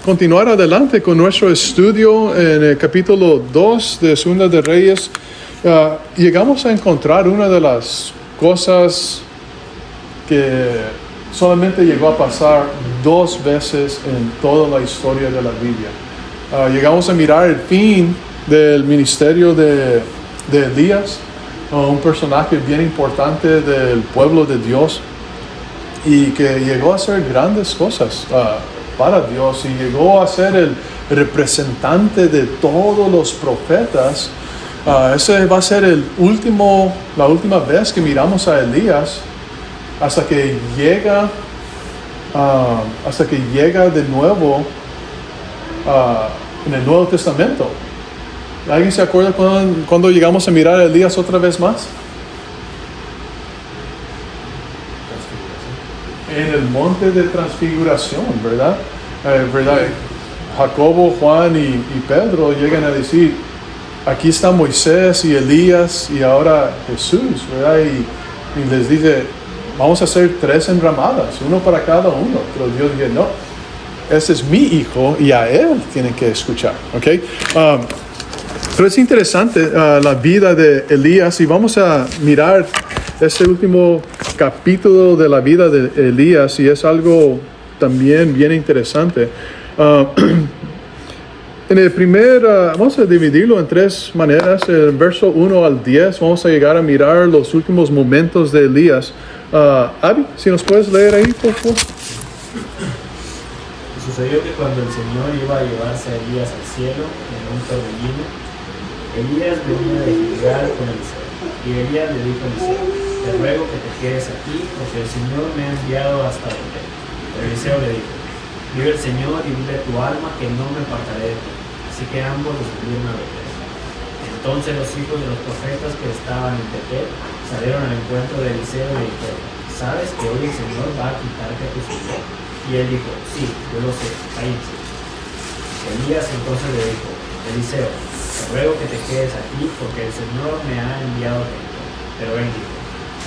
Continuar adelante con nuestro estudio en el capítulo 2 de Segunda de Reyes. Llegamos a encontrar una de las cosas que solamente llegó a pasar 2 veces en toda la historia de la Biblia. Llegamos a mirar el fin del ministerio de Elías, un personaje bien importante del pueblo de Dios y que llegó a hacer grandes cosas para Dios y llegó a ser el representante de todos los profetas. Ese va a ser la última vez que miramos a Elías hasta que llega de nuevo en el Nuevo Testamento. ¿Alguien se acuerda cuando llegamos a mirar a Elías otra vez más? En el monte de transfiguración, ¿verdad? Jacobo, Juan y Pedro llegan a decir, aquí está Moisés y Elías y ahora Jesús, ¿verdad? Y les dice, vamos a hacer 3 enramadas, uno para cada uno. Pero Dios dice, no, ese es mi hijo y a él tienen que escuchar, ¿ok? Pero es interesante la vida de Elías y vamos a mirar este último capítulo de la vida de Elías y es algo también bien interesante. En el vamos a dividirlo en 3 maneras. En el verso 1 al 10 vamos a llegar a mirar los últimos momentos de Elías. Abby, si nos puedes leer ahí, por favor. Sucedió que cuando el Señor iba a llevarse a Elías al cielo en un torbellino, Elías venía de Gilgal con Eliseo. Y Elías le dijo a Eliseo, te ruego que te quedes aquí, porque el Señor me ha enviado hasta Betel. Pero Eliseo le dijo, vive el Señor y vive tu alma, que no me apartaré de ti. Así que ambos los subieron a Betel. Entonces los hijos de los profetas que estaban en Betel salieron al encuentro de Eliseo y le dijeron, ¿sabes que hoy el Señor va a quitarte a tu señor? Y él dijo, sí, yo lo sé, cállense. Elías entonces le dijo, Eliseo, te ruego que te quedes aquí, porque el Señor me ha enviado a ti. Pero él dijo,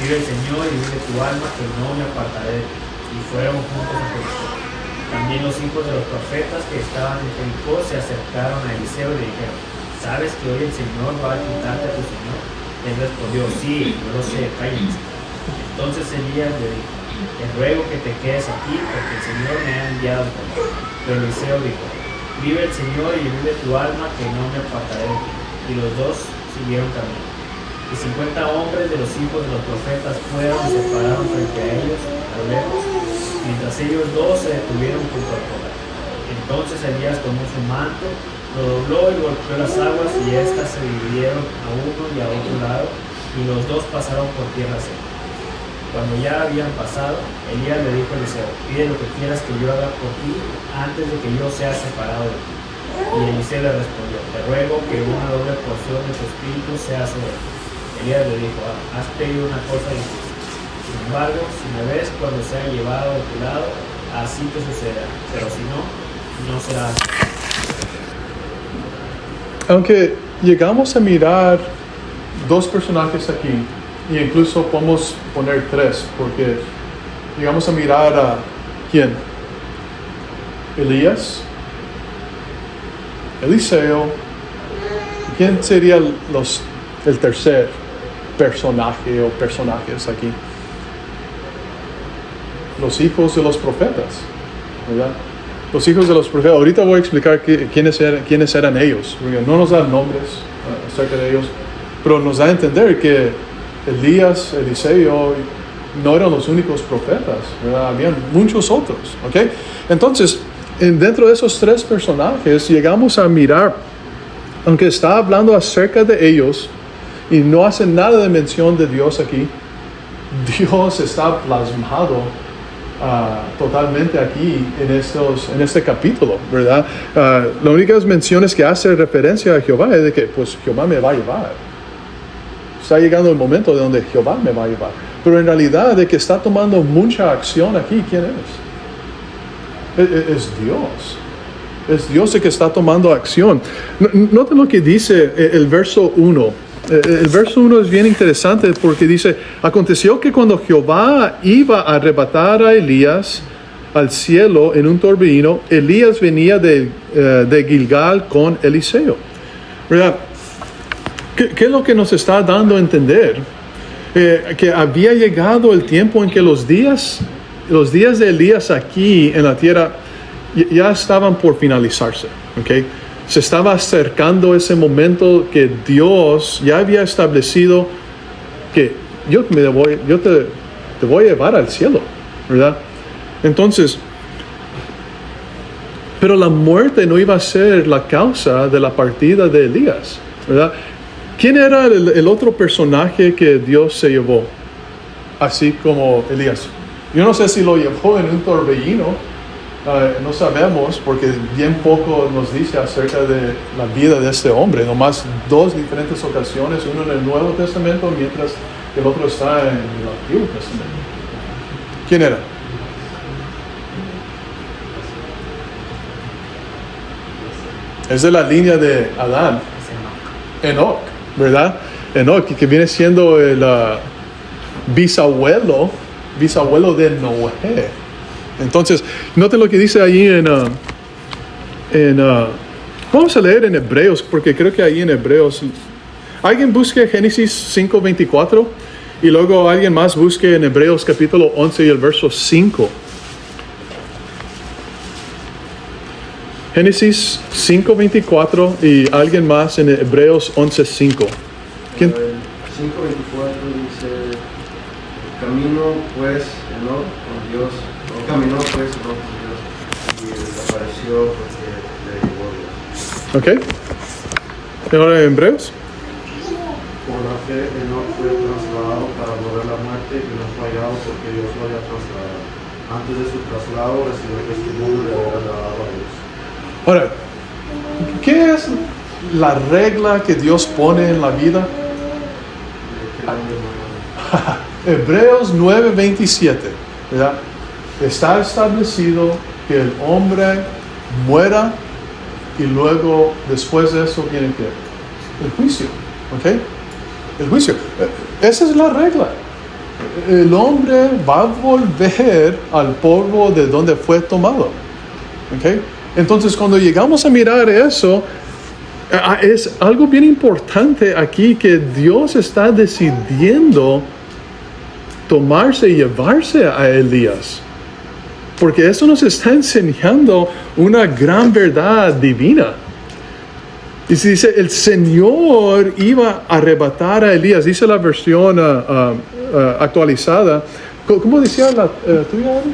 vive el Señor y vive tu alma, que no me apartaré de ti. Y fueron juntos a Jericó. También los hijos de los profetas que estaban en Jericó se acercaron a Eliseo y le dijeron, ¿sabes que hoy el Señor va a quitarte a tu señor? Él respondió, sí, yo lo sé, cállense. Entonces Elías le dijo, te ruego que te quedes aquí, porque el Señor me ha enviado a ti. Pero Eliseo dijo, vive el Señor y vive tu alma, que no me apartaré de ti. Y los dos siguieron camino. Y 50 hombres de los hijos de los profetas fueron y se pararon frente a ellos, a lo lejos, mientras ellos 2 se detuvieron junto al poder. Entonces Elías tomó su manto, lo dobló y golpeó las aguas, y éstas se dividieron a uno y a otro lado, y los 2 pasaron por tierra seca. Cuando ya habían pasado, Elías le dijo a Eliseo, pide lo que quieras que yo haga por ti antes de que yo sea separado de ti. Y Eliseo le respondió, te ruego que una doble porción de tu espíritu sea sobre ti. Elías le dijo, has pedido una cosa difícil. Sin embargo, si me ves cuando sea llevado de tu lado, así te sucederá. Pero si no, no será así. Aunque llegamos a mirar 2 personajes aquí, e incluso podemos poner 3, porque llegamos a mirar a ¿quién? Elías, Eliseo. ¿Quién sería el tercer personaje o personajes aquí? Los hijos de los profetas, ¿verdad? Los hijos de los profetas. Ahorita voy a explicar quiénes eran ellos. No nos dan nombres acerca de ellos, pero nos da a entender que Elías, Eliseo no eran los únicos profetas, ¿verdad? Habían muchos otros, ¿ok? Entonces, dentro de esos 3 personajes llegamos a mirar, aunque está hablando acerca de ellos y no hace nada de mención de Dios aquí, Dios está plasmado totalmente aquí en este capítulo, ¿verdad? Las únicas menciones que hace referencia a Jehová es de que pues Jehová me va a llevar. Está llegando el momento de donde Jehová me va a llevar. Pero en realidad de que está tomando mucha acción aquí, ¿quién es? Es Dios. Es Dios el que está tomando acción. Noten lo que dice el verso 1. El verso 1 es bien interesante porque dice, aconteció que cuando Jehová iba a arrebatar a Elías, al cielo en un torbellino. Elías venía de Gilgal con Eliseo. ¿Verdad? ¿Qué es lo que nos está dando a entender? Que había llegado el tiempo en que los días de Elías aquí en la tierra ya estaban por finalizarse. ¿Okay? Se estaba acercando ese momento que Dios ya había establecido que yo te voy a llevar al cielo, ¿verdad? Entonces, pero la muerte no iba a ser la causa de la partida de Elías, ¿verdad? ¿Quién era el otro personaje que Dios se llevó? Así como Elías. Yo no sé si lo llevó en un torbellino. No sabemos, porque bien poco nos dice acerca de la vida de este hombre. Nomás 2 diferentes ocasiones, uno en el Nuevo Testamento, mientras el otro está en el Antiguo Testamento. ¿Quién era? Es de la línea de Adán. Enoc, ¿verdad? Enoc, que viene siendo el bisabuelo de Noé. Entonces, noten lo que dice ahí vamos a leer en Hebreos, porque creo que ahí en Hebreos, alguien busque Génesis 5:24 y luego alguien más busque en Hebreos capítulo 11 y el verso 5. Génesis 5:24 y alguien más en Hebreos 11:5. ¿Quién? 5:24 dice: camino pues Enoc con Dios. Caminó pues no con Dios y desapareció porque le llevó Dios. Ok. ¿Y ahora en Hebreos? Por la fe Enoc fue trasladado para no ver la muerte y no fue hallado porque Dios lo había trasladado. Antes de su traslado recibió el testimonio de haber agradado a Dios. Ahora, ¿qué es la regla que Dios pone en la vida? Hebreos 9:27, ¿verdad? Está establecido que el hombre muera y luego después de eso viene ¿qué? El juicio, ¿ok? El juicio. Esa es la regla. El hombre va a volver al polvo de donde fue tomado, ¿ok? Entonces cuando llegamos a mirar eso, es algo bien importante aquí que Dios está decidiendo tomarse y llevarse a Elías. Porque eso nos está enseñando una gran verdad divina. Y se dice, el Señor iba a arrebatar a Elías. Dice la versión actualizada. ¿Cómo decía la tuya, Ari?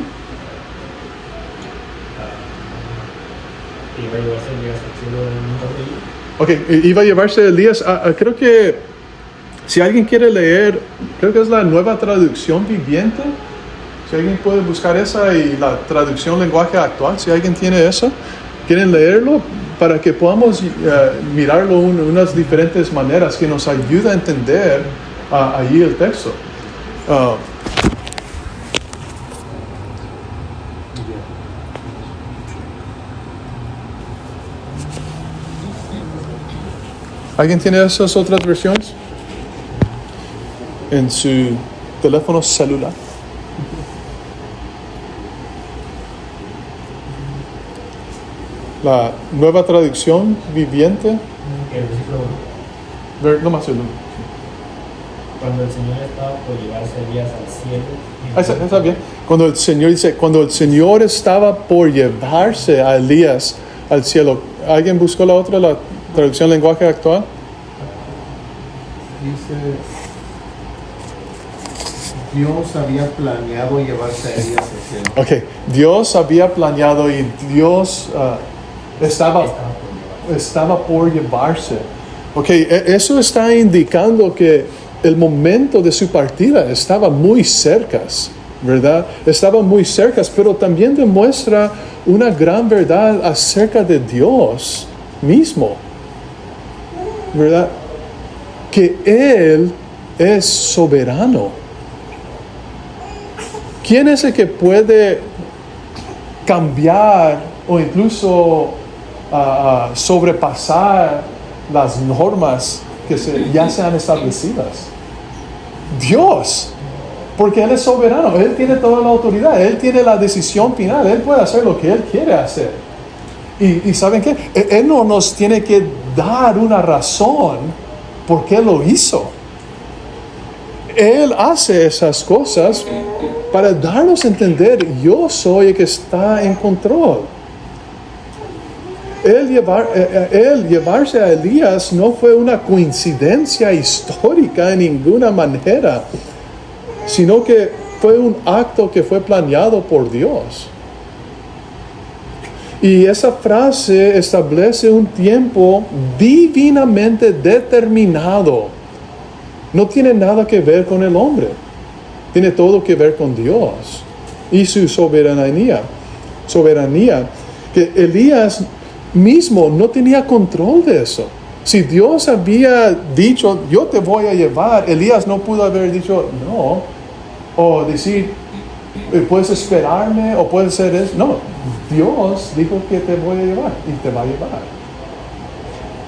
Iba a llevarse Elías al cielo en un torbellino. Ok, iba a llevarse a Elías. Creo que si alguien quiere leer, creo que es la Nueva Traducción Viviente. Si alguien puede buscar esa y la traducción lenguaje actual, si alguien tiene esa, quieren leerlo para que podamos mirarlo en unas diferentes maneras que nos ayuda a entender allí el texto. ¿Alguien tiene esas otras versiones en su teléfono celular? La Nueva Traducción Viviente. El versículo 1. No más el uno. Cuando el Señor estaba por llevarse a Elías al cielo. Está bien. Cuando el Señor dice, cuando el Señor estaba por llevarse a Elías al cielo. ¿Alguien buscó la otra, la traducción lenguaje actual? Dice: Dios había planeado llevarse a Elías al cielo. Ok, Dios había planeado y Dios estaba por llevarse. Ok, eso está indicando que el momento de su partida estaba muy cerca, ¿verdad? Estaba muy cerca, pero también demuestra una gran verdad acerca de Dios mismo, ¿verdad? Que Él es soberano. ¿Quién es el que puede cambiar o incluso sobrepasar las normas que ya sean establecidas? Dios. Porque Él es soberano, Él tiene toda la autoridad, Él tiene la decisión final, Él puede hacer lo que Él quiere hacer. Y ¿saben qué? Él no nos tiene que dar una razón por qué lo hizo. Él hace esas cosas para darnos a entender, yo soy el que está en control. Él llevarse a Elías no fue una coincidencia histórica en ninguna manera, sino que fue un acto que fue planeado por Dios. Y esa frase establece un tiempo divinamente determinado. No tiene nada que ver con el hombre. Tiene todo que ver con Dios y su soberanía. Que Elías mismo no tenía control de eso. Si Dios había dicho, yo te voy a llevar, Elías no pudo haber dicho no. O decir, puedes esperarme o puede ser eso. No, Dios dijo que te voy a llevar y te va a llevar.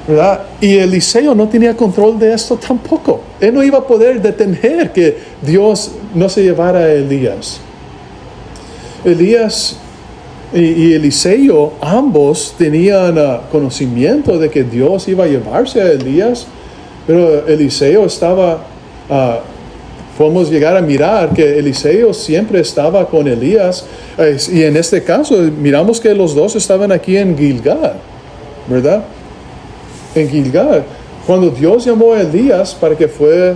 ¿Verdad? Y Eliseo no tenía control de esto tampoco. Él no iba a poder detener que Dios no se llevara a Elías. Elías y Eliseo, ambos tenían conocimiento de que Dios iba a llevarse a Elías, pero Eliseo estaba, podemos llegar a mirar que Eliseo siempre estaba con Elías, y en este caso miramos que los dos estaban aquí en Gilgal, ¿verdad? En Gilgal, cuando Dios llamó a Elías para que fue,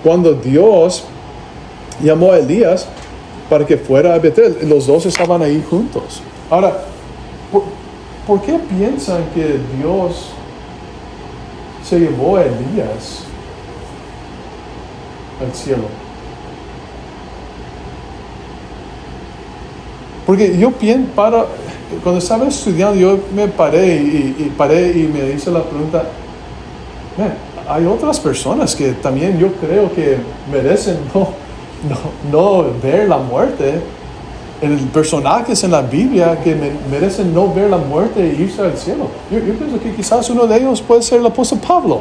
cuando Dios llamó a Elías para que fuera a Betel, los dos estaban ahí juntos. Ahora, ¿por qué piensan que Dios se llevó a Elías al cielo? Porque yo pienso, cuando estaba estudiando, yo me paré y me hice la pregunta, hay otras personas que también yo creo que merecen no ver la muerte. Personajes en la Biblia que merecen no ver la muerte e irse al cielo. Yo pienso que quizás uno de ellos puede ser el apóstol Pablo,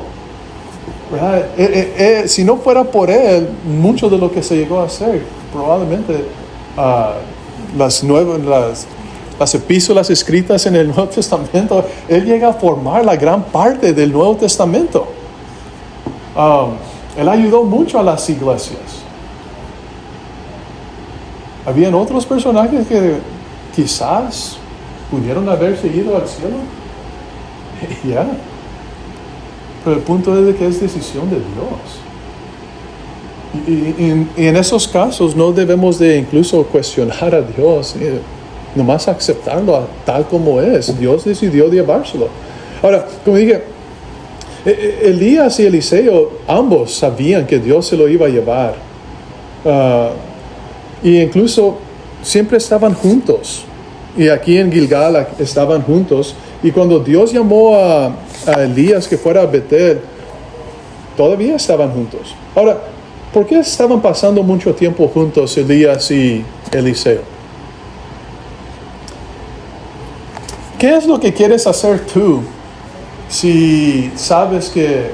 ¿verdad? Si no fuera por él, mucho de lo que se llegó a hacer, probablemente las epístolas escritas en el Nuevo Testamento, él llega a formar la gran parte del Nuevo Testamento. Él ayudó mucho a las iglesias. Habían otros personajes que quizás pudieron haberse ido al cielo. Ya. Pero el punto es de que es decisión de Dios. Y en esos casos no debemos de incluso cuestionar a Dios, nomás aceptarlo tal como es. Dios decidió llevárselo. Ahora, como dije, Elías y Eliseo ambos sabían que Dios se lo iba a llevar. Y incluso siempre estaban juntos. Y aquí en Gilgal estaban juntos. Y cuando Dios llamó a Elías que fuera a Betel, todavía estaban juntos. Ahora, ¿por qué estaban pasando mucho tiempo juntos Elías y Eliseo? ¿Qué es lo que quieres hacer tú si sabes que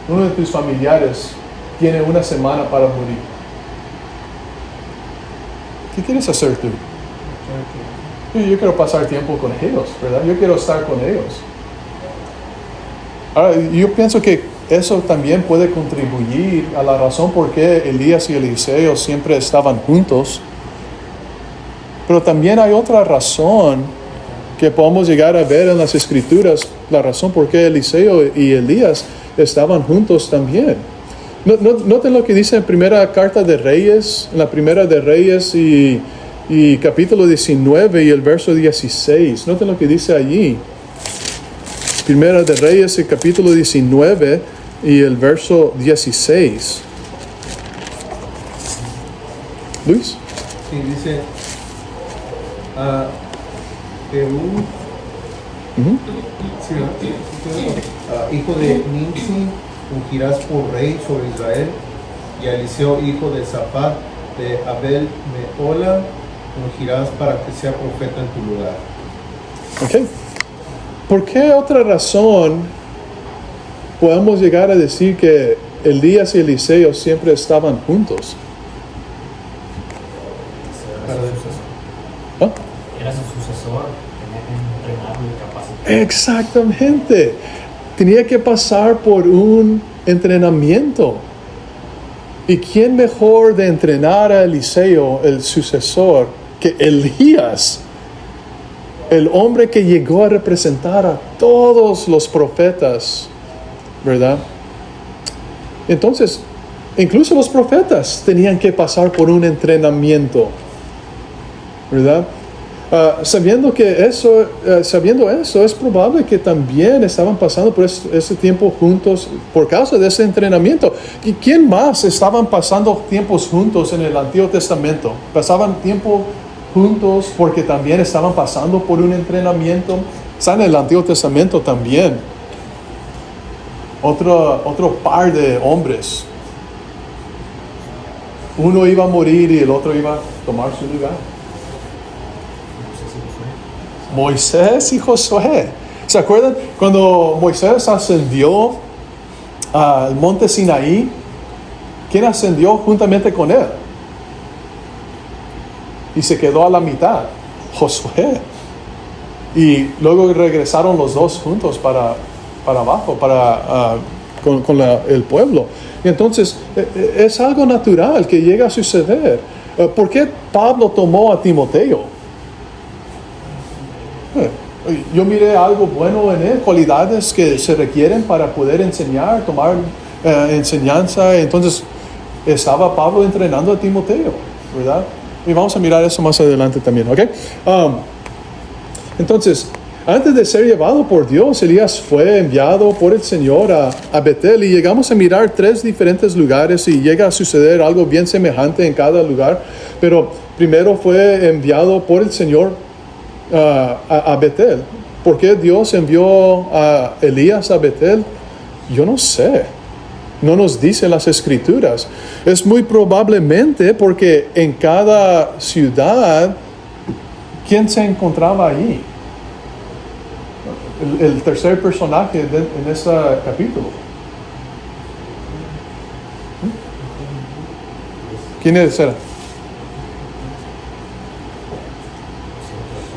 uno de tus familiares tiene una semana para morir? ¿Qué quieres hacer tú? Yo quiero pasar tiempo con ellos, ¿verdad? Yo quiero estar con ellos. Ahora, yo pienso que eso también puede contribuir a la razón por qué Elías y Eliseo siempre estaban juntos. Pero también hay otra razón que podemos llegar a ver en las Escrituras, la razón por qué Eliseo y Elías estaban juntos también. Noten lo que dice en primera carta de Reyes, en la primera de Reyes y capítulo 19 y el verso 16. Noten lo que dice allí. Primera de Reyes y capítulo 19 y el verso 16. Luis. Sí, dice Perú, hijo de Nimsi, ungirás por rey sobre Israel, y a Eliseo, hijo de Safat, de Abel Mehola, ungirás para que sea profeta en tu lugar. Ok. ¿Por qué otra razón podemos llegar a decir que Elías y Eliseo siempre estaban juntos. ¿Ah? Era su sucesor, tenía que entrenarlo y capacitarlo. Exactamente. Tenía que pasar por un entrenamiento. ¿Y quién mejor de entrenar a Eliseo, el sucesor, que Elías? El hombre que llegó a representar a todos los profetas, ¿verdad? Entonces, incluso los profetas tenían que pasar por un entrenamiento, ¿verdad? Sabiendo eso, es probable que también estaban pasando por ese tiempo juntos por causa de ese entrenamiento. ¿Y quién más estaban pasando tiempos juntos en el Antiguo Testamento? Pasaban tiempo juntos porque también estaban pasando por un entrenamiento. Está en el Antiguo Testamento también. Otro par de hombres. Uno iba a morir y el otro iba a tomar su lugar. Moisés y Josué. ¿Se acuerdan cuando Moisés ascendió al monte Sinaí? ¿Quién ascendió juntamente con él? Y se quedó a la mitad, Josué. Y luego regresaron los dos juntos para abajo, con el pueblo. Y entonces es algo natural que llega a suceder. ¿Por qué Pablo tomó a Timoteo? Yo miré algo bueno en él, cualidades que se requieren para poder enseñar, tomar enseñanza. Entonces estaba Pablo entrenando a Timoteo, ¿verdad? Y vamos a mirar eso más adelante también, ¿ok? Entonces, antes de ser llevado por Dios, Elías fue enviado por el Señor a Betel, y llegamos a mirar 3 diferentes lugares y llega a suceder algo bien semejante en cada lugar. Pero primero fue enviado por el Señor a Betel. ¿Por qué Dios envió a Elías a Betel? Yo no sé. No nos dicen las Escrituras. Es muy probablemente porque en cada ciudad, ¿quién se encontraba allí? El tercer personaje en este capítulo. ¿Quién era?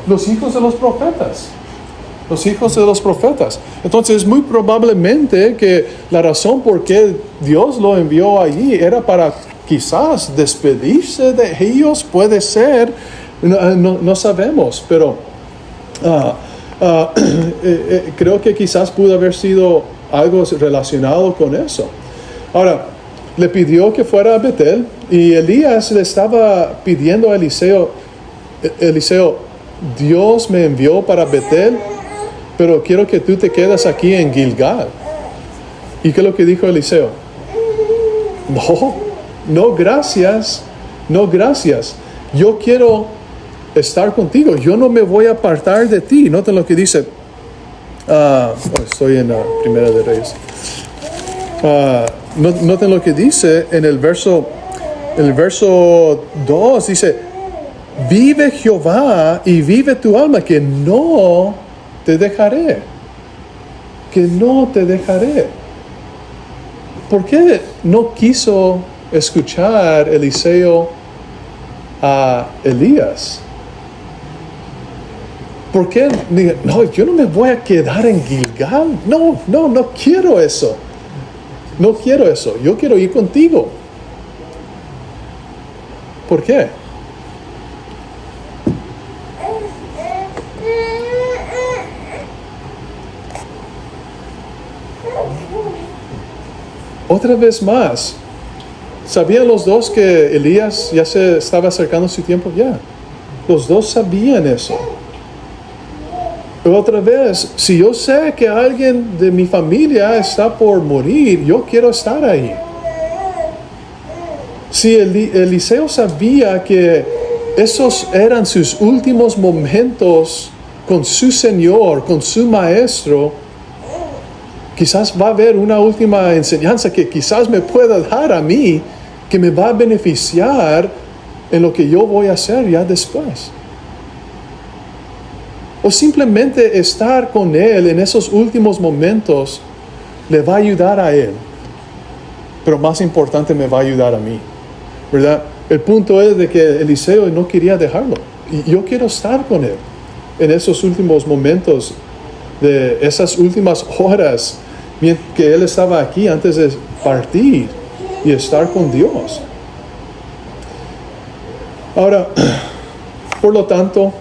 Los hijos de los profetas. Los hijos de los profetas. Entonces, muy probablemente que la razón por qué Dios lo envió allí era para quizás despedirse de ellos. Puede ser, no sabemos, pero creo que quizás pudo haber sido algo relacionado con eso. Ahora, le pidió que fuera a Betel, y Elías le estaba pidiendo a Eliseo, Dios me envió para Betel, pero quiero que tú te quedes aquí en Gilgal. ¿Y qué es lo que dijo Eliseo? No gracias, no gracias. Yo quiero estar contigo, yo no me voy a apartar de ti. Noten lo que dice, estoy en la Primera de Reyes. Noten lo que dice en el verso 2, dice, vive Jehová y vive tu alma, que no te dejaré. Que no te dejaré. ¿Por qué no quiso escuchar Eliseo a Elías? ¿Por qué? No, yo no me voy a quedar en Gilgal. No quiero eso. No quiero eso. Yo quiero ir contigo. ¿Por qué? Otra vez más, ¿sabían los dos que Elías ya se estaba acercando su tiempo? Ya. Los dos sabían eso. Pero otra vez, si yo sé que alguien de mi familia está por morir, yo quiero estar ahí. Si Eliseo sabía que esos eran sus últimos momentos con su Señor, con su Maestro, quizás va a haber una última enseñanza que quizás me pueda dar a mí, que me va a beneficiar en lo que yo voy a hacer ya después. O simplemente estar con Él en esos últimos momentos le va a ayudar a Él. pero más importante me va a ayudar a mí, ¿verdad? El punto es de que Eliseo no quería dejarlo. Y yo quiero estar con él en esos últimos momentos, de esas últimas horas que él estaba aquí antes de partir y estar con Dios. Ahora, por lo tanto,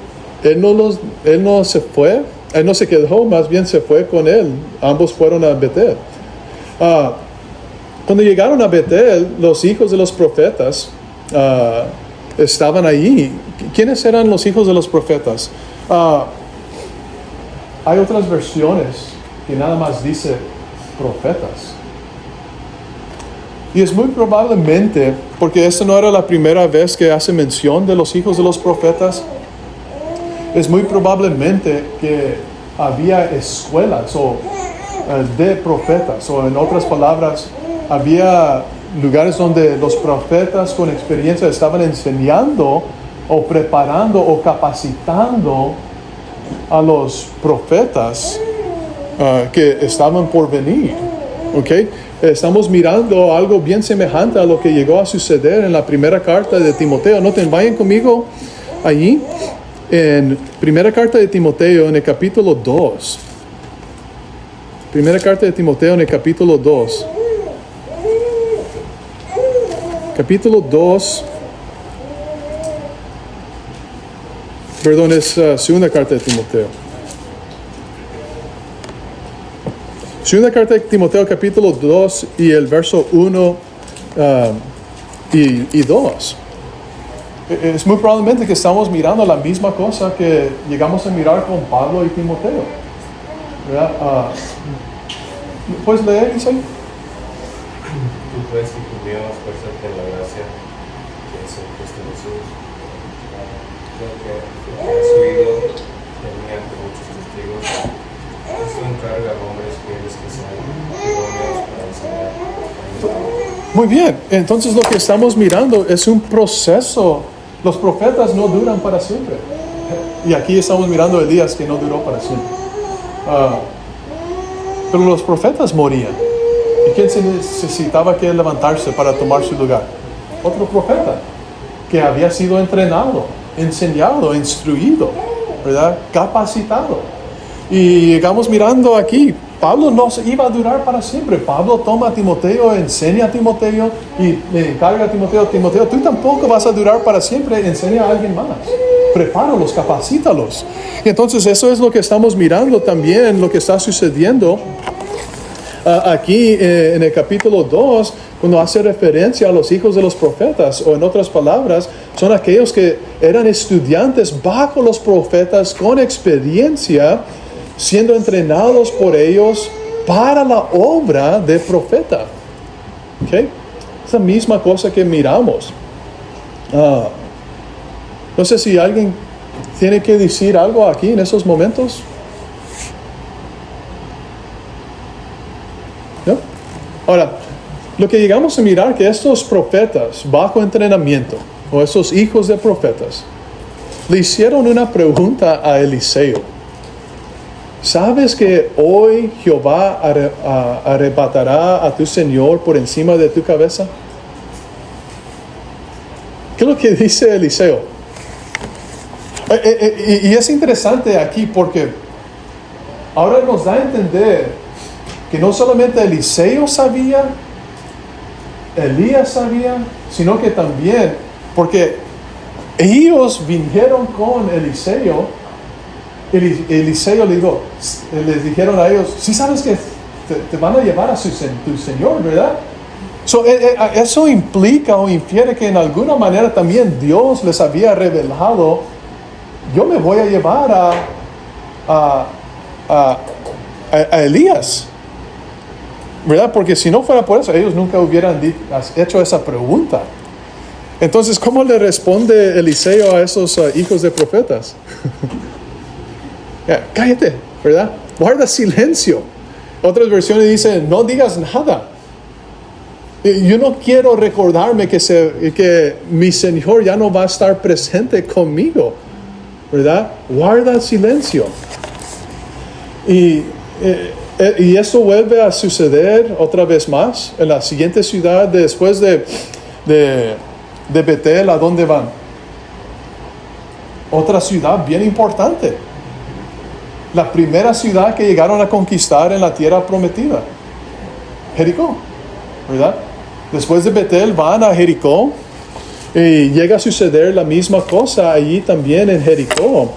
él no se fue, él no se quedó, más bien se fue con él. Ambos fueron a Betel. Cuando llegaron a Betel, los hijos de los profetas estaban allí. ¿Quiénes eran los hijos de los profetas? Hay otras versiones que nada más dice profetas. Y es muy probablemente, porque esta no era la primera vez que hace mención de los hijos de los profetas, es muy probablemente que había escuelas de profetas, o en otras palabras, había lugares donde los profetas con experiencia estaban enseñando o preparando o capacitando a los profetas que estaban por venir. ¿Okay? Estamos mirando algo bien semejante a lo que llegó a suceder en la primera carta de Timoteo. Noten, vayan conmigo allí en primera carta de Timoteo en el capítulo 2. Primera carta de Timoteo en el capítulo 2. Capítulo 2. Perdón, es segunda carta de Timoteo. Segunda carta de Timoteo, capítulo 2 y el verso 1 y 2. Es muy probablemente que estamos mirando la misma cosa que llegamos a mirar con Pablo y Timoteo, ¿verdad? ¿Puedes leer, Isaí? Tú puedes que cumplíamos por suerte la gracia que es en Cristo Jesús. Lo que has oído mediante muchos testigos. Esto encarga a hombres fieles que sean idóneos para enseñar. Muy bien, entonces lo que estamos mirando es un proceso. Los profetas no duran para siempre. Y aquí estamos mirando a Elías, que no duró para siempre. Pero los profetas morían. ¿Y quién se necesitaba que levantarse para tomar su lugar? Otro profeta que había sido entrenado, enseñado, instruido, ¿verdad? Capacitado. Y llegamos mirando aquí, Pablo no iba a durar para siempre. Pablo toma a Timoteo, enseña a Timoteo y le encarga a Timoteo, tú tampoco vas a durar para siempre, enseña a alguien más. Prepáralos, capacítalos. Y entonces eso es lo que estamos mirando también, lo que está sucediendo aquí en el capítulo 2, cuando hace referencia a los hijos de los profetas, o en otras palabras, son aquellos que eran estudiantes bajo los profetas con experiencia, siendo entrenados por ellos para la obra de profeta. ¿Okay? Es la misma cosa que miramos. No sé si alguien tiene que decir algo aquí en esos momentos. ¿No? Ahora, lo que llegamos a mirar que estos profetas bajo entrenamiento, o estos hijos de profetas, le hicieron una pregunta a Eliseo. ¿Sabes que hoy Jehová arrebatará a tu Señor por encima de tu cabeza? ¿Qué es lo que dice Eliseo? Y es interesante aquí porque ahora nos da a entender que no solamente Eliseo sabía, Elías sabía, sino que también, porque ellos vinieron con Eliseo. Eliseo les dijeron a ellos, sí sabes que te van a llevar a tu Señor, ¿verdad? Eso implica o infiere que en alguna manera también Dios les había revelado, yo me voy a llevar a Elías, ¿verdad? Porque si no fuera por eso, ellos nunca hubieran hecho esa pregunta. Entonces, ¿cómo le responde Eliseo a esos hijos de profetas? Cállate, ¿verdad? Guarda silencio. Otras versiones dicen, no digas nada. Yo no quiero recordarme que mi Señor ya no va a estar presente conmigo, ¿verdad? Guarda silencio. Y Y esto vuelve a suceder otra vez más en la siguiente ciudad después de Betel. ¿A dónde van? Otra ciudad bien importante. La primera ciudad que llegaron a conquistar en la tierra prometida. Jericó, ¿verdad? Después de Betel van a Jericó y llega a suceder la misma cosa allí también en Jericó.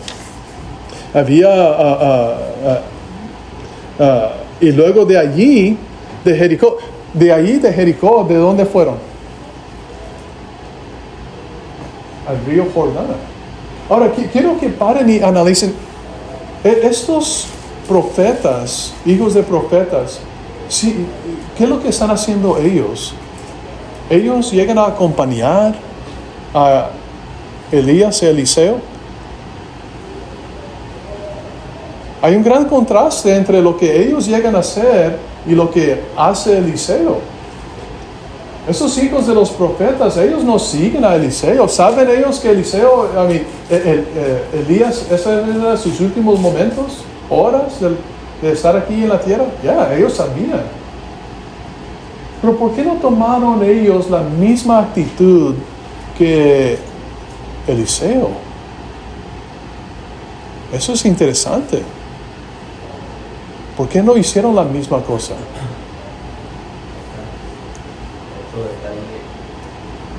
Y luego de allí, de Jericó, ¿de dónde fueron? Al río Jordán. Ahora, quiero que paren y analicen. Estos profetas, hijos de profetas, sí, ¿qué es lo que están haciendo ellos? Ellos llegan a acompañar a Elías y Eliseo. Hay un gran contraste entre lo que ellos llegan a hacer y lo que hace Eliseo. Esos hijos de los profetas, ellos no siguen a Eliseo. ¿Saben ellos que Eliseo, Elías, esos eran sus últimos momentos, horas de estar aquí en la tierra? Ya, ellos sabían. Pero ¿por qué no tomaron ellos la misma actitud que Eliseo? Eso es interesante. ¿Por qué no hicieron la misma cosa? Otro detalle,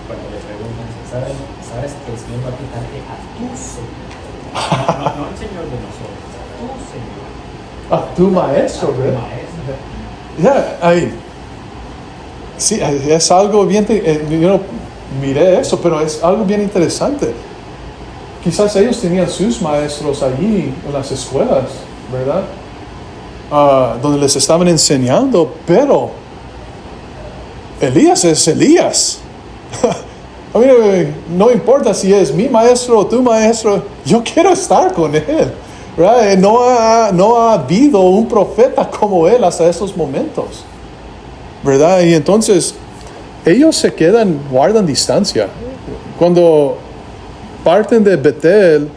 cuando le preguntan, ¿sabes que el Señor va a quitarte a tu Señor? No el Señor de nosotros, a tu Señor. A tu maestro, A tu ¿verdad? maestro. Ya, ahí. Sí, es algo bien, yo no miré eso, pero es algo bien interesante. Quizás ellos tenían sus maestros allí en las escuelas, ¿verdad? Donde les estaban enseñando, pero Elías es Elías. A mí no importa si es mi maestro o tu maestro, yo quiero estar con él, ¿verdad? No ha habido un profeta como él hasta esos momentos, ¿verdad? Y entonces ellos guardan distancia. Cuando parten de Betel,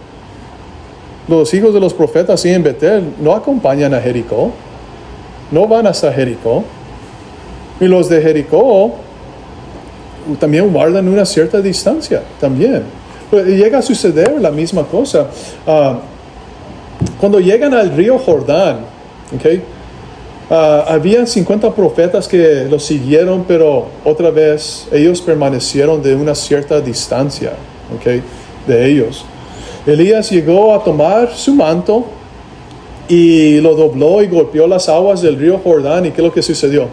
los hijos de los profetas y en Betel no acompañan a Jericó, no van hasta Jericó. Y los de Jericó también guardan una cierta distancia también. Pero llega a suceder la misma cosa. Cuando llegan al río Jordán, ¿okay? Habían 50 profetas que los siguieron, pero otra vez ellos permanecieron de una cierta distancia, ¿okay? De ellos. Elías llegó a tomar su manto y lo dobló y golpeó las aguas del río Jordán. ¿Y qué es lo que sucedió?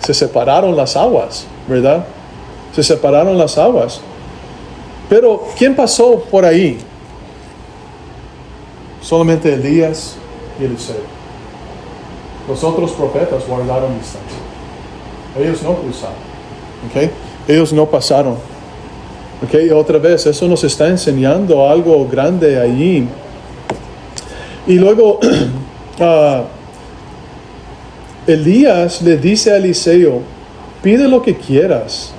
Se separaron las aguas, ¿verdad? Se separaron las aguas. Pero ¿quién pasó por ahí? Solamente Elías y Eliseo. Los otros profetas guardaron distancia. Ellos no cruzaron, ¿okay? Ellos no pasaron. Okay, otra vez, eso nos está enseñando algo grande allí. Y luego, Elías le dice a Eliseo, pide lo que quieras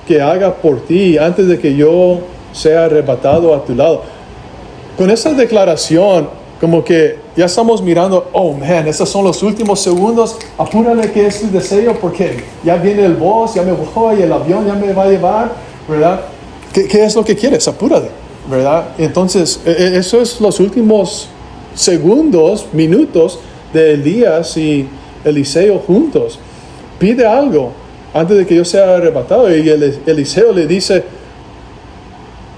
que haga por ti antes de que yo sea arrebatado a tu lado. Con esa declaración, como que ya estamos mirando, oh man, estos son los últimos segundos, apúrale que es tu deseo porque ya viene el bus, ya me voy, el avión ya me va a llevar, ¿verdad? ¿Qué es lo que quieres? Apúrate, ¿verdad? Entonces, eso es los últimos segundos, minutos de Elías y Eliseo juntos. Pide algo antes de que yo sea arrebatado. Y Eliseo le dice,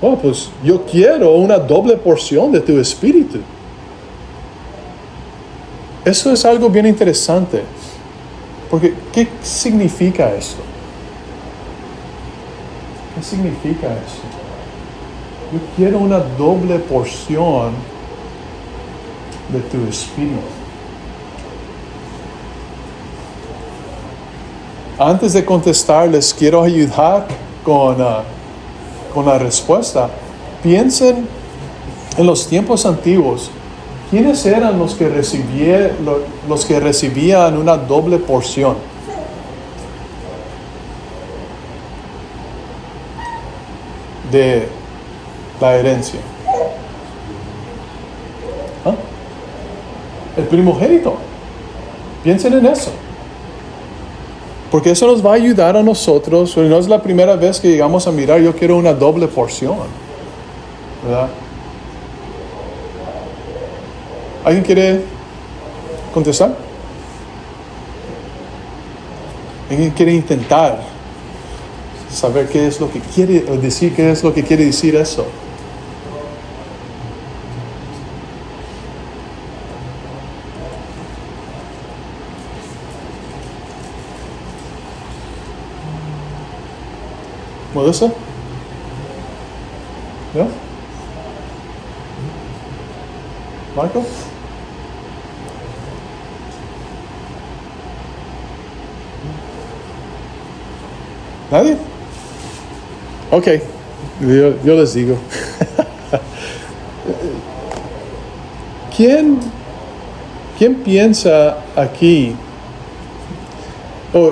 oh, pues yo quiero una doble porción de tu espíritu. Eso es algo bien interesante. Porque, ¿qué significa esto? ¿Qué significa esto? Yo quiero una doble porción de tu espíritu. Antes de contestar, les quiero ayudar con la respuesta. Piensen en los tiempos antiguos. ¿Quiénes eran los que recibían una doble porción? De la herencia. El primogénito. Piensen en eso. Porque eso nos va a ayudar a nosotros. No es la primera vez que llegamos a mirar, yo quiero una doble porción, ¿verdad? ¿Alguien quiere contestar? ¿Alguien quiere intentar saber qué es lo que quiere decir, qué es lo que quiere decir eso? ¿Melissa? ¿No? ¿Michael? ¿Nadie? Ok, yo les digo. ¿Quién piensa aquí?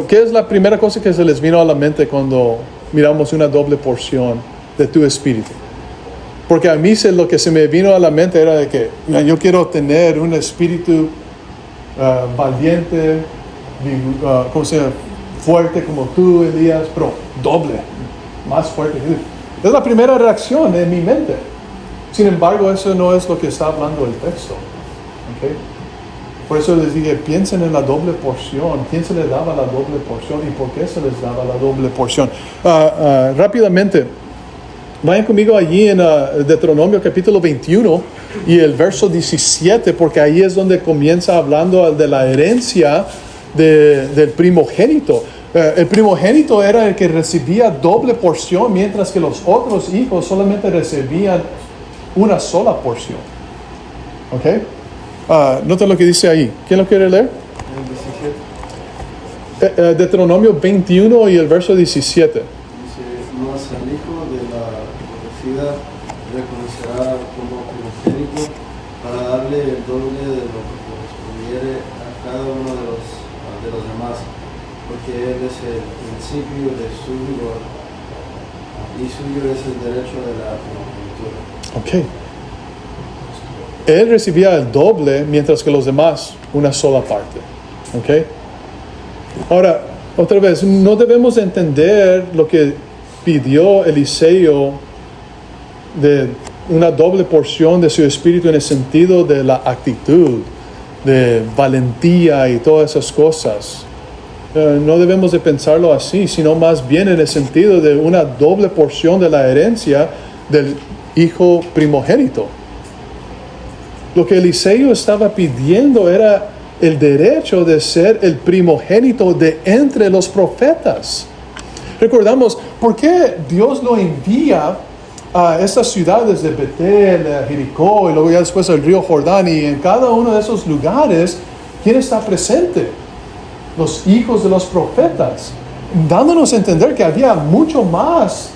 ¿Qué es la primera cosa que se les vino a la mente cuando miramos una doble porción de tu espíritu? Porque a mí lo que se me vino a la mente era de que yo quiero tener un espíritu valiente, ¿cómo se llama? Fuerte como tú, Elías, pero doble, más fuerte. Es la primera reacción en mi mente. Sin embargo, eso no es lo que está hablando el texto. ¿Okay? Por eso les dije, piensen en la doble porción. ¿Quién se les daba la doble porción y por qué se les daba la doble porción? Rápidamente, vayan conmigo allí en Deuteronomio capítulo 21 y el verso 17, porque ahí es donde comienza hablando de la herencia del primogénito. El primogénito era el que recibía doble porción, mientras que los otros hijos solamente recibían una sola porción. ¿Ok? Nota lo que dice ahí. ¿Quién lo quiere leer? El 17. Deuteronomio 21 y el verso 17. Dice, mas al hijo de la aborrecida reconocerá como primogénito para darle el doble de lo que correspondiere a cada uno de los demás, porque él es el principio de su vigor y suyo es el derecho de la primogenitura. Ok. Él recibía el doble, mientras que los demás una sola parte. ¿Ok? Ahora, otra vez, no debemos entender lo que pidió Eliseo de una doble porción de su espíritu en el sentido de la actitud, de valentía y todas esas cosas. No debemos de pensarlo así, sino más bien en el sentido de una doble porción de la herencia del hijo primogénito. Lo que Eliseo estaba pidiendo era el derecho de ser el primogénito de entre los profetas. Recordamos, ¿por qué Dios lo envía a estas ciudades de Betel, Jericó y luego ya después el río Jordán? Y en cada uno de esos lugares, ¿quién está presente? Los hijos de los profetas, dándonos a entender que había muchos más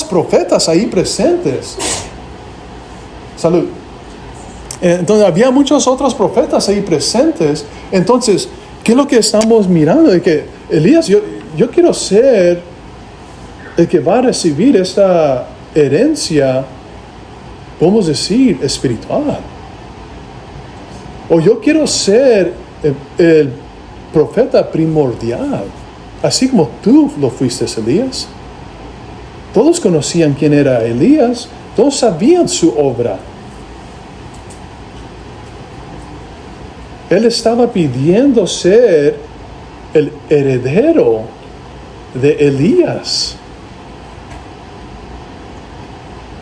profetas ahí presentes. Salud. Entonces había muchos otros profetas ahí presentes. Entonces, ¿qué es lo que estamos mirando? De que Elías, yo quiero ser el que va a recibir esta herencia, podemos decir, espiritual. O yo quiero ser el profeta primordial, así como tú lo fuiste, Elías. Todos conocían quién era Elías, todos sabían su obra. Él estaba pidiendo ser el heredero de Elías.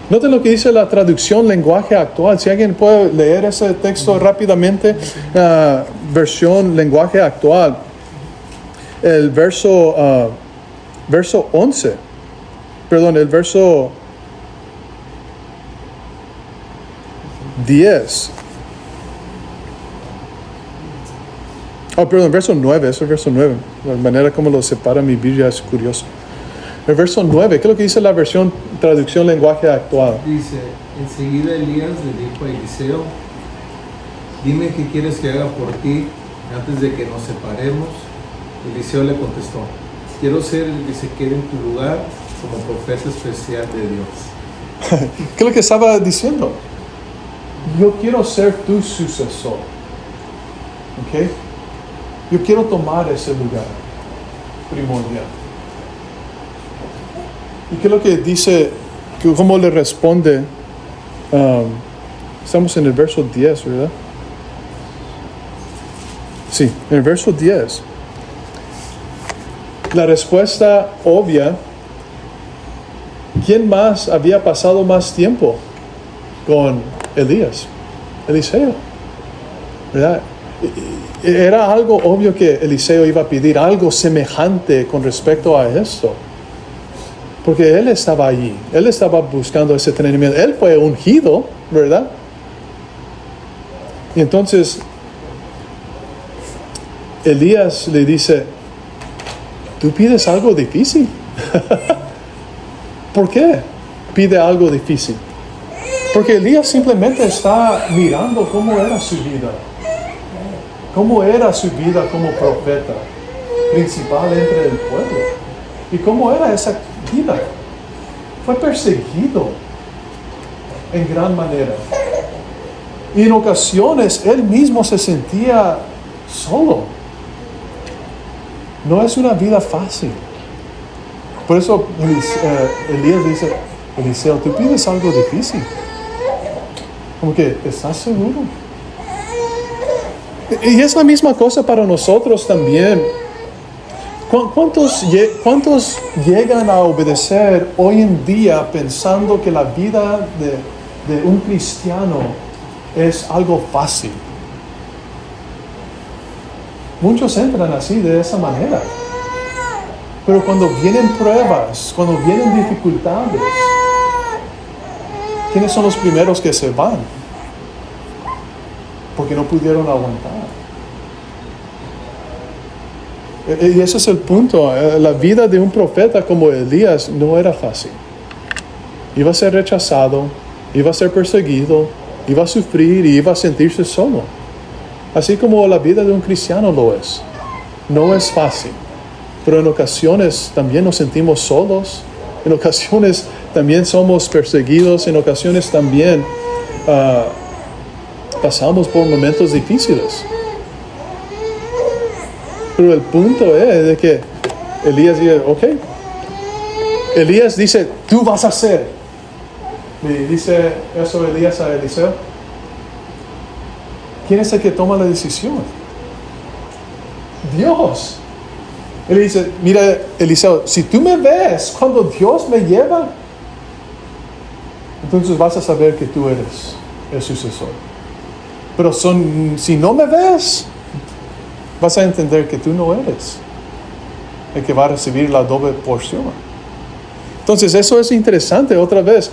Noten lo que dice la traducción lenguaje actual. Si alguien puede leer ese texto rápidamente, versión lenguaje actual. El verso 11. Perdón, el verso 10. Perdón, verso 9, es el verso 9. La manera como lo separa mi Biblia es curioso. El verso 9, ¿qué es lo que dice la versión traducción lenguaje actual? Dice, enseguida Elías le dijo a Eliseo, dime qué quieres que haga por ti antes de que nos separemos. Eliseo le contestó, quiero ser el que se quede en tu lugar como profeta especial de Dios. ¿Qué es lo que estaba diciendo? Yo quiero ser tu sucesor. ¿Ok? Yo quiero tomar ese lugar primordial. ¿Y qué es lo que dice? ¿Cómo le responde? Estamos en el verso 10, ¿verdad? Sí, en el verso 10. La respuesta obvia. ¿Quién más había pasado más tiempo con Elías? Eliseo, ¿verdad? Era algo obvio que Eliseo iba a pedir algo semejante con respecto a esto. Porque él estaba allí, él estaba buscando ese entrenamiento. Él fue ungido, ¿verdad? Y entonces Elías le dice, tú pides algo difícil. ¿Por qué pide algo difícil? Porque Elías simplemente está mirando cómo era su vida. Cómo era su vida como profeta principal entre el pueblo. Y cómo era esa vida. Fue perseguido en gran manera. Y en ocasiones él mismo se sentía solo. No es una vida fácil. Por eso Elías dice, Eliseo, tú pides algo difícil. Como que, ¿estás seguro? Y es la misma cosa para nosotros también. ¿Cuántos llegan a obedecer hoy en día pensando que la vida de un cristiano es algo fácil? Muchos entran así, de esa manera. Pero cuando vienen pruebas, cuando vienen dificultades, ¿quiénes son los primeros que se van? Porque no pudieron aguantar. Y ese es el punto. La vida de un profeta como Elías no era fácil. Iba a ser rechazado, iba a ser perseguido, iba a sufrir y iba a sentirse solo. Así como la vida de un cristiano lo es. No es fácil. Pero en ocasiones también nos sentimos solos. En ocasiones también somos perseguidos. En ocasiones también pasamos por momentos difíciles. Pero el punto es de que Elías dice, ok. Elías dice, tú vas a hacer. Le dice eso Elías a Eliseo. ¿Quién es el que toma la decisión? Dios. Él dice, mira Eliseo, si tú me ves cuando Dios me lleva, entonces vas a saber que tú eres el sucesor. Pero si no me ves, vas a entender que tú no eres el que va a recibir la doble porción. Entonces eso es interesante. Otra vez,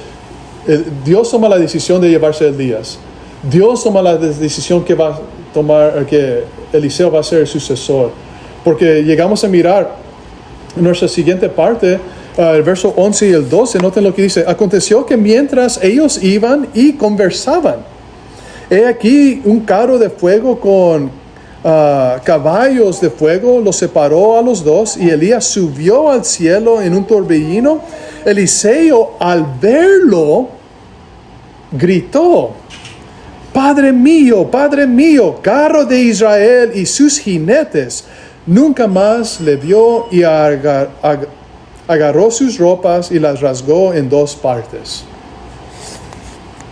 Dios toma la decisión de llevarse a Elías. Dios toma la decisión que va a tomar, que Eliseo va a ser el sucesor. Porque llegamos a mirar en nuestra siguiente parte, el verso 11 y el 12, noten lo que dice. Aconteció que mientras ellos iban y conversaban, he aquí un carro de fuego con caballos de fuego los separó a los dos, y Elías subió al cielo en un torbellino. Eliseo, al verlo, gritó, Padre mío, carro de Israel y sus jinetes. Nunca más le vio y agarró sus ropas y las rasgó en dos partes.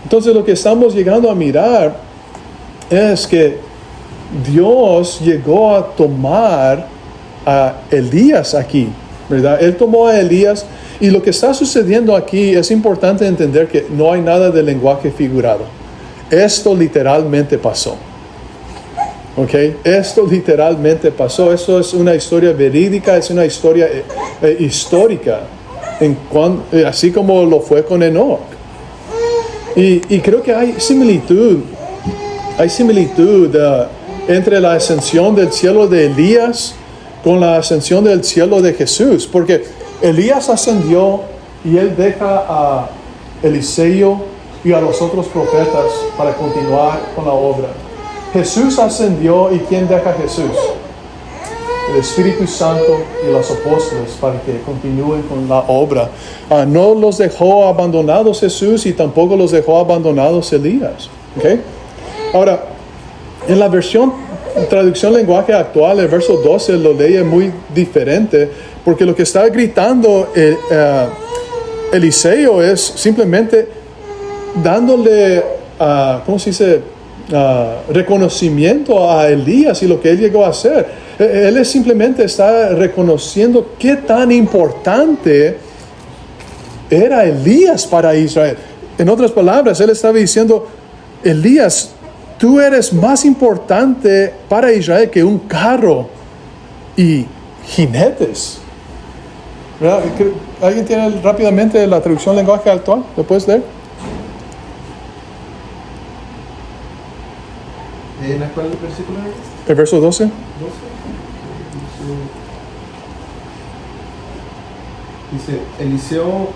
Entonces lo que estamos llegando a mirar es que Dios llegó a tomar a Elías aquí, ¿verdad? Él tomó a Elías, y lo que está sucediendo aquí es importante entender que no hay nada de lenguaje figurado. Esto literalmente pasó. ¿Ok? Esto literalmente pasó. Esto es una historia verídica, es una historia histórica, así como lo fue con Enoch. Y creo que hay similitud entre la ascensión del cielo de Elías con la ascensión del cielo de Jesús, porque Elías ascendió y él deja a Eliseo y a los otros profetas para continuar con la obra. Jesús ascendió, y ¿quién deja a Jesús? El Espíritu Santo y los apóstoles para que continúen con la obra. No los dejó abandonados Jesús, y tampoco los dejó abandonados Elías. ¿Okay? Ahora, en la versión traducción lenguaje actual, el verso 12 lo lee muy diferente, porque lo que está gritando Eliseo es simplemente dándole, ¿cómo se dice? Reconocimiento a Elías y lo que él llegó a hacer. Él simplemente está reconociendo qué tan importante era Elías para Israel. En otras palabras, él estaba diciendo, Elías, tú eres más importante para Israel que un carro y jinetes. ¿Verdad? ¿Alguien tiene rápidamente la traducción lenguaje actual? ¿Lo puedes leer? ¿En cuál versículo es? El verso 12. 12. Dice, Eliseo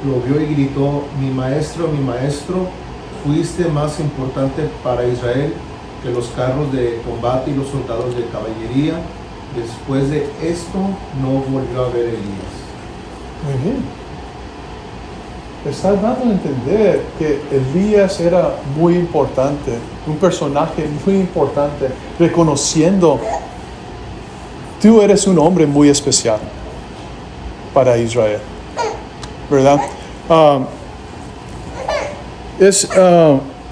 lo vio y gritó, mi maestro, fuiste más importante para Israel que los carros de combate y los soldados de caballería. Después de esto no volvió a ver Elías. Muy bien. Está dando a entender que Elías era muy importante, un personaje muy importante, reconociendo, tú eres un hombre muy especial para Israel, ¿verdad?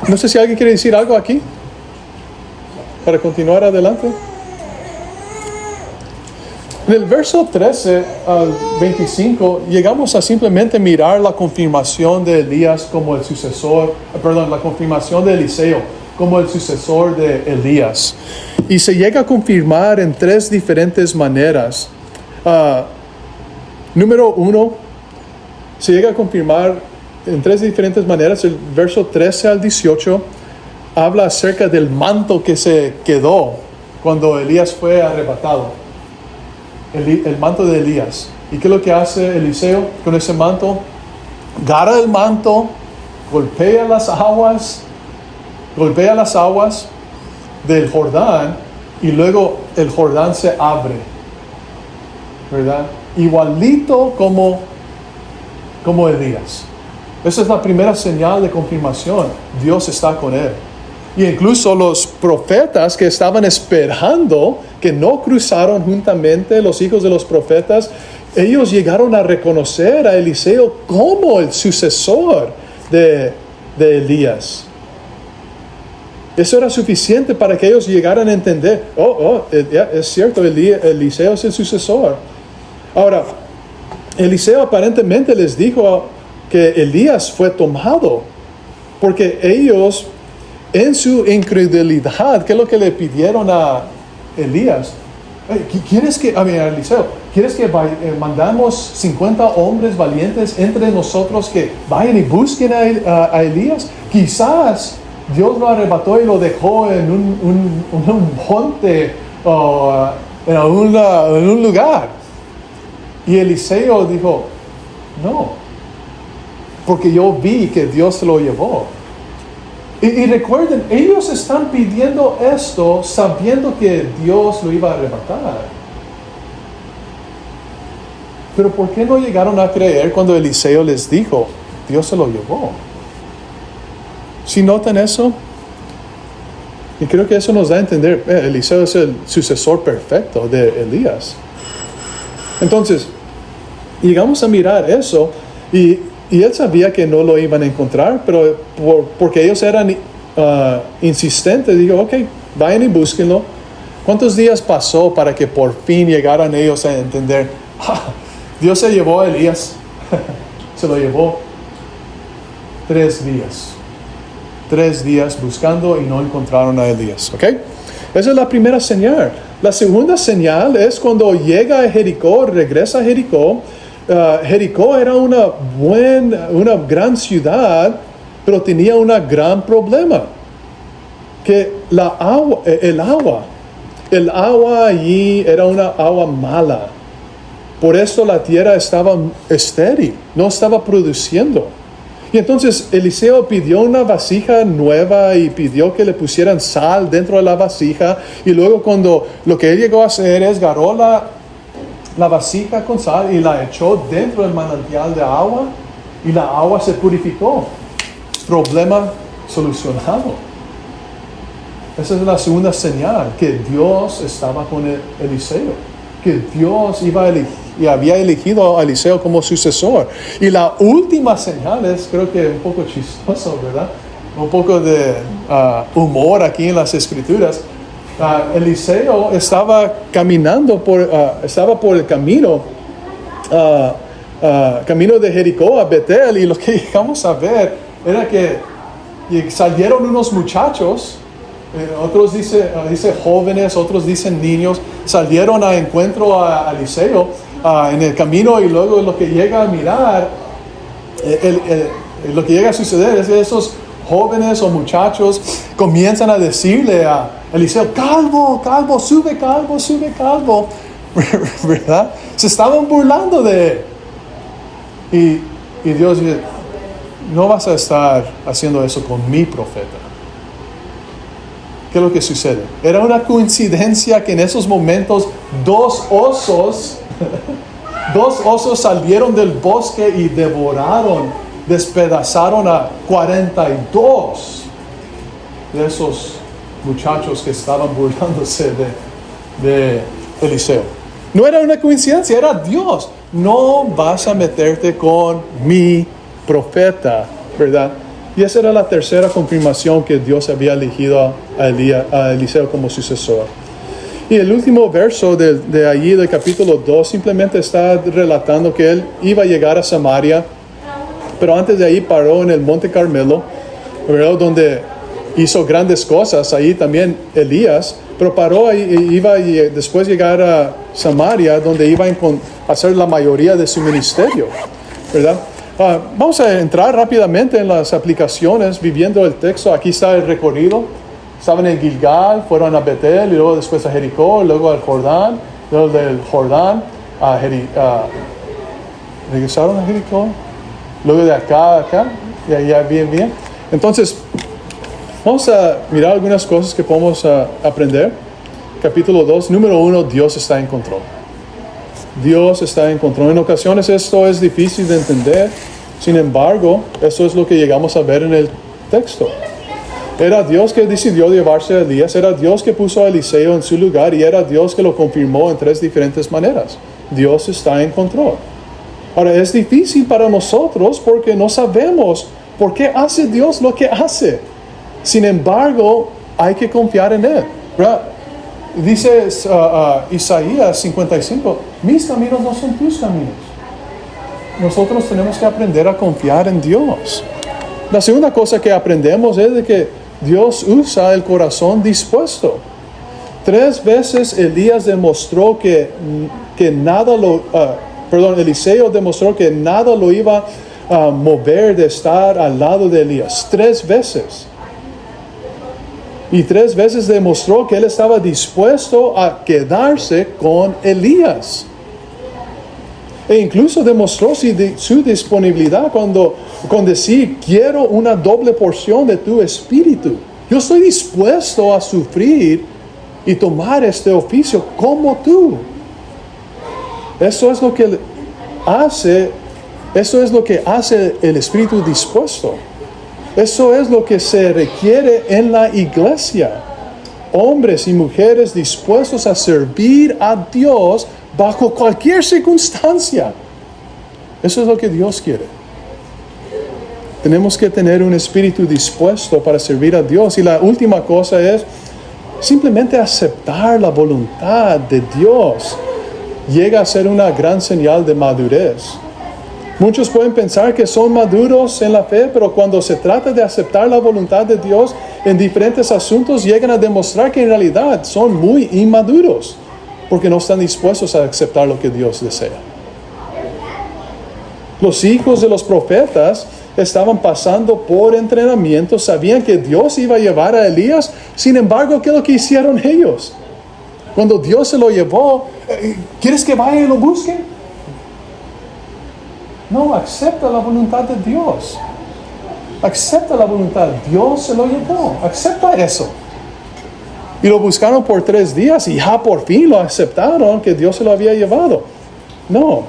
No sé si alguien quiere decir algo aquí para continuar adelante. En el verso 13 al 25 llegamos a simplemente mirar la confirmación de Elías como el sucesor, la confirmación de Eliseo como el sucesor de Elías. Y se llega a confirmar en tres diferentes maneras. Número 1, se llega a confirmar en tres diferentes maneras. El verso 13 al 18 habla acerca del manto que se quedó cuando Elías fue arrebatado. El manto de Elías. ¿Y qué es lo que hace Eliseo con ese manto? Agarra el manto, golpea las aguas del Jordán y luego el Jordán se abre, ¿verdad? Igualito como Elías. Esa es la primera señal de confirmación. Dios está con él. Y incluso los profetas que estaban esperando, que no cruzaron juntamente, los hijos de los profetas, ellos llegaron a reconocer a Eliseo como el sucesor de Elías. Eso era suficiente para que ellos llegaran a entender, es cierto, Eliseo es el sucesor. Ahora, Eliseo aparentemente les dijo que Elías fue tomado, porque ellos, en su incredulidad, ¿qué es lo que le pidieron a Elías? Eliseo, ¿quieres que mandamos 50 hombres valientes entre nosotros que vayan y busquen a Elías? Quizás Dios lo arrebató y lo dejó en un monte o en un lugar. Y Eliseo dijo, no, porque yo vi que Dios se lo llevó. Y recuerden, ellos están pidiendo esto sabiendo que Dios lo iba a arrebatar. Pero ¿por qué no llegaron a creer cuando Eliseo les dijo, Dios se lo llevó? ¿Sí notan eso? Y creo que eso nos da a entender, Eliseo es el sucesor perfecto de Elías. Entonces, llegamos a mirar eso y él sabía que no lo iban a encontrar, pero porque ellos eran insistentes, digo, ok, vayan y búsquenlo. ¿Cuántos días pasó para que por fin llegaran ellos a entender, Dios se llevó a Elías? Se lo llevó 3 días. 3 días buscando y no encontraron a Elías, ¿ok? Esa es la primera señal. La segunda señal es cuando llega a Jericó, regresa a Jericó. Jericó era una gran ciudad, pero tenía un gran problema, que el agua allí era una agua mala. Por eso la tierra estaba estéril, no estaba produciendo. Y entonces Eliseo pidió una vasija nueva y pidió que le pusieran sal dentro de la vasija. Y luego cuando lo que él llegó a hacer es agarró la vasija con sal y la echó dentro del manantial de agua y la agua se purificó. Problema solucionado. Esa es la segunda señal, que Dios estaba con Eliseo, que Dios y había elegido a Eliseo como sucesor. Y la última señal es, creo que un poco chistoso, ¿verdad? Un poco de humor aquí en las Escrituras. Eliseo estaba caminando estaba por el camino de Jericó a Betel, y lo que llegamos a ver era que salieron unos muchachos, otros dice jóvenes, otros dicen niños, salieron a encuentro a Eliseo en el camino, y luego lo que llega a mirar, lo que llega a suceder es que esos jóvenes o muchachos comienzan a decirle a Eliseo: calvo, calvo, sube calvo, ¿verdad? Se estaban burlando de él. Y Dios dice: no vas a estar haciendo eso con mi profeta. ¿Qué es lo que sucede? Era una coincidencia que en esos momentos dos osos salieron del bosque y despedazaron a 42 de esos muchachos que estaban burlándose de Eliseo. No era una coincidencia, era Dios. No vas a meterte con mi profeta, ¿verdad? Y esa era la tercera confirmación que Dios había elegido a Eliseo como sucesor. Y el último verso de allí, del capítulo 2, simplemente está relatando que él iba a llegar a Samaria, pero antes de ahí paró en el Monte Carmelo, ¿verdad? Donde hizo grandes cosas. Ahí también Elías, pero paró ahí, iba a después llegar a Samaria, donde iba a hacer la mayoría de su ministerio, ¿verdad? Vamos a entrar rápidamente en las aplicaciones, viviendo el texto. Aquí está el recorrido. Estaban en Gilgal, fueron a Betel, y luego después a Jericó, luego al Jordán, luego del Jordán regresaron a Jericó, luego de acá a acá, y allá bien. Entonces, vamos a mirar algunas cosas que podemos aprender. Capítulo 2, número 1, Dios está en control. Dios está en control. En ocasiones esto es difícil de entender, sin embargo, eso es lo que llegamos a ver en el texto. Era Dios que decidió llevarse a Elías, era Dios que puso a Eliseo en su lugar, y era Dios que lo confirmó en 3 diferentes maneras. Dios está en control. Ahora, es difícil para nosotros porque no sabemos por qué hace Dios lo que hace. Sin embargo, hay que confiar en Él, ¿verdad? Dice Isaías 55, mis caminos no son tus caminos. Nosotros tenemos que aprender a confiar en Dios. La segunda cosa que aprendemos es de que Dios usa el corazón dispuesto. 3 veces Eliseo demostró que nada lo iba a mover de estar al lado de Elías. 3 veces. Y 3 veces demostró que él estaba dispuesto a quedarse con Elías. E incluso demostró su disponibilidad con decir: quiero una doble porción de tu espíritu. Yo estoy dispuesto a sufrir y tomar este oficio como tú. Eso es lo que hace el espíritu dispuesto. Eso es lo que se requiere en la iglesia. Hombres y mujeres dispuestos a servir a Dios bajo cualquier circunstancia. Eso es lo que Dios quiere. Tenemos que tener un espíritu dispuesto para servir a Dios. Y la última cosa es simplemente aceptar la voluntad de Dios. Llega a ser una gran señal de madurez. Muchos pueden pensar que son maduros en la fe, pero cuando se trata de aceptar la voluntad de Dios en diferentes asuntos, llegan a demostrar que en realidad son muy inmaduros, porque no están dispuestos a aceptar lo que Dios desea. Los hijos de los profetas estaban pasando por entrenamiento, sabían que Dios iba a llevar a Elías. Sin embargo, ¿qué es lo que hicieron ellos? Cuando Dios se lo llevó, ¿quieres que vaya y lo busque? No, acepta la voluntad de Dios. Acepta la voluntad. Dios se lo llevó. Acepta eso. Y lo buscaron por 3 días y ya por fin lo aceptaron que Dios se lo había llevado. No.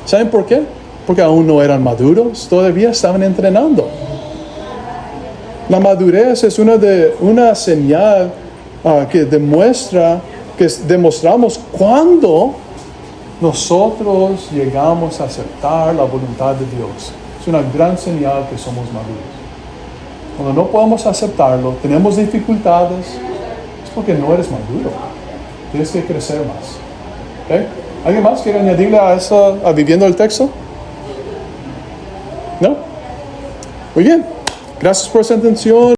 ¿Saben por qué? Porque aún no eran maduros. Todavía estaban entrenando. La madurez es una señal que demostramos cuando nosotros llegamos a aceptar la voluntad de Dios. Es una gran señal que somos maduros. Cuando no podemos aceptarlo, tenemos dificultades, es porque no eres maduro. Tienes que crecer más. ¿Okay? ¿Alguien más quiere añadirle a eso, a viviendo el texto? ¿No? Muy bien. Gracias por su atención.